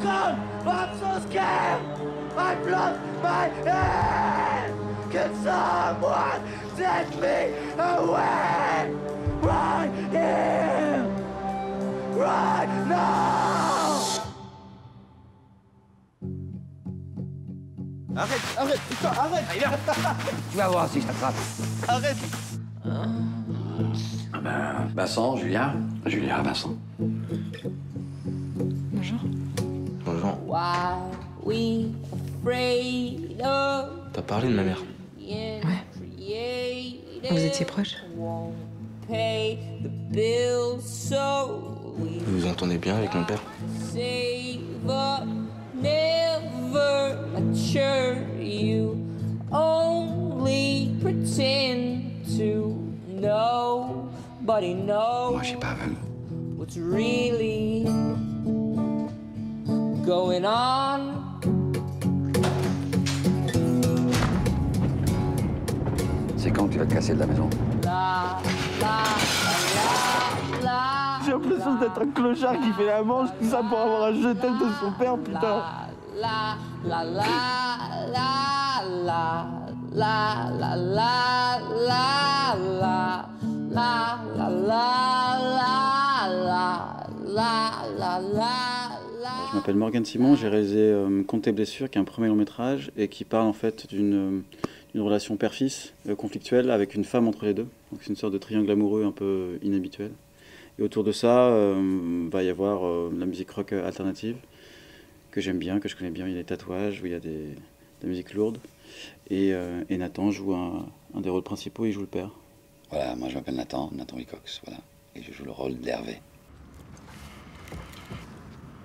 God, I'm so scared. I've lost my head. Can someone take me away? Right here, right now. Arrête, arrête, putain, arrête. Allez, viens. Tu vas voir si je t'attrape. Arrête. Vincent, Julien. Julien, Vincent. Bonjour. Bonjour. T'as parlé de ma mère. Ouais. Vous étiez proches? Vous vous entendez bien avec mon père? Moi, je suis pas aveugle. What's really going on? C'est quand que tu vas te casser de la maison? J'ai l'impression d'être un clochard qui fait la manche, tout ça pour avoir un jetel de son père, putain. Je m'appelle Morgan Simon, j'ai réalisé Comptes et blessures, qui est un premier long métrage et qui parle en fait d'une relation père-fils conflictuelle avec une femme entre les deux. Donc c'est une sorte de triangle amoureux un peu inhabituel. Et autour de ça, va y avoir de la musique rock alternative que j'aime bien, que je connais bien. Il y a des tatouages, où il y a de la musique lourde. Et Nathan joue un des rôles principaux, il joue le père. Voilà, moi je m'appelle Nathan Wilcox, voilà. Et je joue le rôle d'Hervé.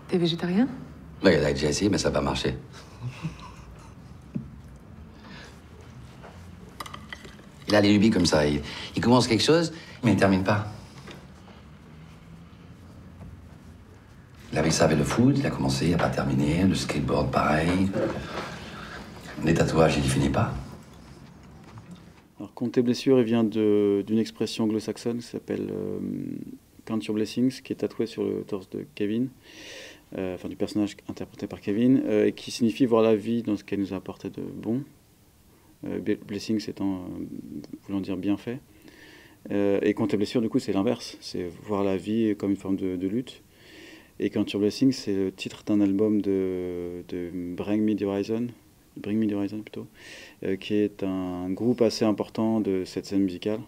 T'es végétarien? Là, il a déjà essayé, mais ça va marcher. Il a des lubies comme ça. Il commence quelque chose, mais il ne termine pas. Il avait ça avec le foot, il a commencé, il n'a pas terminé. Le skateboard, pareil. Les tatouages, il ne finit pas. Alors, Comptes et blessures, il vient d'une expression anglo-saxonne qui s'appelle Count Your Blessings, qui est tatouée sur le torse de Kevin, enfin du personnage interprété par Kevin, et qui signifie voir la vie dans ce qu'elle nous a apporté de bon. Blessings étant voulant dire bienfait. Et Comptes et blessures, du coup, c'est l'inverse. C'est voir la vie comme une forme de lutte. Et Count Your Blessings, c'est le titre d'un album de Bring Me the Horizon plutôt, qui est un groupe assez important de cette scène musicale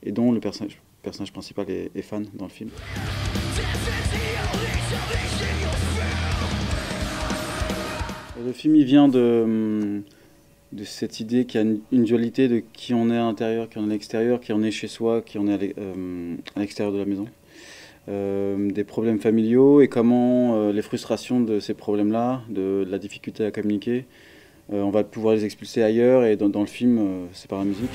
et dont le personnage principal est fan dans le film. Le film il vient de cette idée qu'il y a une dualité de qui on est à l'intérieur, qui on est à l'extérieur, qui on est chez soi, qui on est à l'extérieur de la maison. Des problèmes familiaux et comment les frustrations de ces problèmes-là, de la difficulté à communiquer, on va pouvoir les expulser ailleurs et dans le film, c'est par la musique.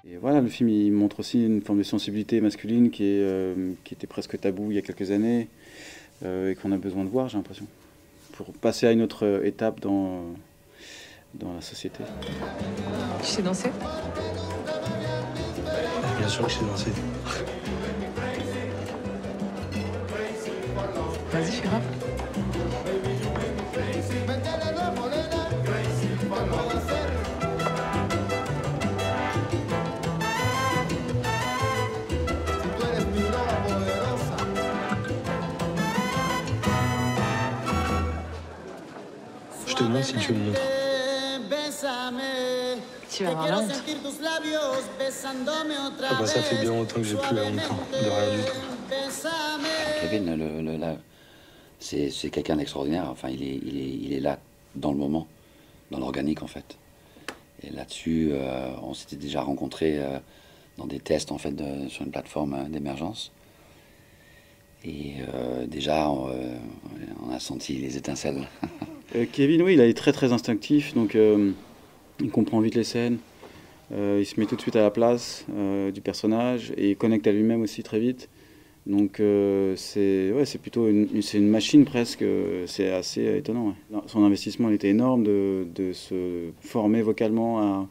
Et voilà, le film il montre aussi une forme de sensibilité masculine qui était presque tabou il y a quelques années. Et qu'on a besoin de voir, j'ai l'impression, pour passer à une autre étape dans la société. Tu sais danser? Bien sûr que je sais danser. Vas-y, fais rap. Je te demande si tu me montres. Tu vas avoir la honte. Ah bah ça fait bien longtemps que j'ai plus la honte, hein, de rien du tout. Kevin, c'est quelqu'un d'extraordinaire. Enfin, il est là dans le moment, dans l'organique en fait. Et là-dessus, on s'était déjà rencontrés dans des tests en fait sur une plateforme d'émergence. Et déjà, on a senti les étincelles. Kevin, oui, il est très très instinctif, donc il comprend vite les scènes. Il se met tout de suite à la place du personnage et il connecte à lui-même aussi très vite. Donc c'est plutôt une machine presque, c'est assez étonnant. Ouais. Son investissement il était énorme de se former vocalement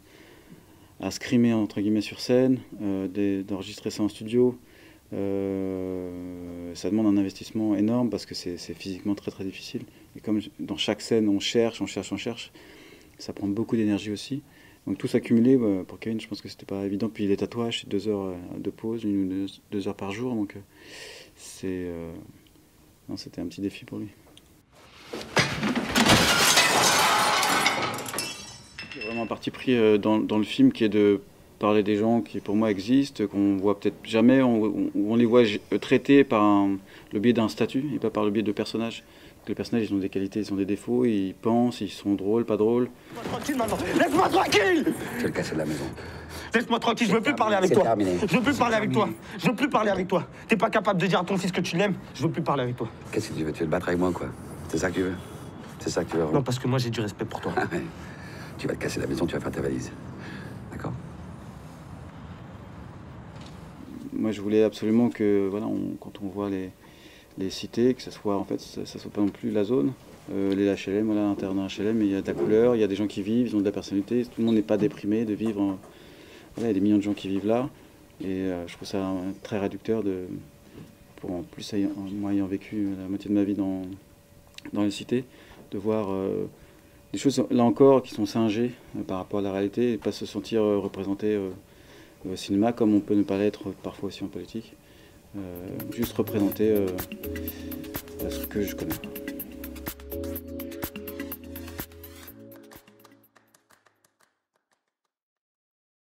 à scrimer entre guillemets sur scène, d'enregistrer ça en studio. Ça demande un investissement énorme parce que c'est physiquement très très difficile. Et comme dans chaque scène on cherche, ça prend beaucoup d'énergie aussi. Donc tout s'accumuler pour Kevin, je pense que c'était pas évident. Puis les tatouages, c'est 2 heures de pause, 1 ou 2 heures par jour, donc c'était un petit défi pour lui. Il y a vraiment un parti pris dans le film qui est de parler des gens qui pour moi existent, qu'on voit peut-être jamais, on les voit traités par le biais d'un statut et pas par le biais de personnages. Les personnages, ils ont des qualités, ils ont des défauts, ils pensent, ils sont drôles, pas drôles. Laisse-moi tranquille maintenant. Laisse-moi tranquille. Tu veux le casser de la maison. Laisse-moi tranquille, je veux plus parler avec toi. Terminé. Je veux plus parler avec toi. Je veux plus parler avec toi. T'es pas capable de dire à ton fils que tu l'aimes, je veux plus parler avec toi. Qu'est-ce que tu veux? Tu veux te battre avec moi, quoi? C'est ça que tu veux? C'est ça que tu veux? Non, parce que moi j'ai du respect pour toi. Ah ouais. Tu vas te casser la maison, tu vas faire ta valise. D'accord? Moi, je voulais absolument que, voilà, quand on voit les cités, que ça soit en fait, ça soit pas non plus la zone. Les HLM, voilà, l'intérieur d'un HLM, il y a de la couleur, il y a des gens qui vivent, ils ont de la personnalité. Tout le monde n'est pas déprimé de vivre. Voilà, il y a des millions de gens qui vivent là, et je trouve ça très réducteur pour en plus moi ayant vécu la moitié de ma vie dans les cités, de voir des choses là encore qui sont singées par rapport à la réalité et pas se sentir représenté au cinéma comme on peut ne pas l'être parfois aussi en politique. Juste représenter ce que je connais.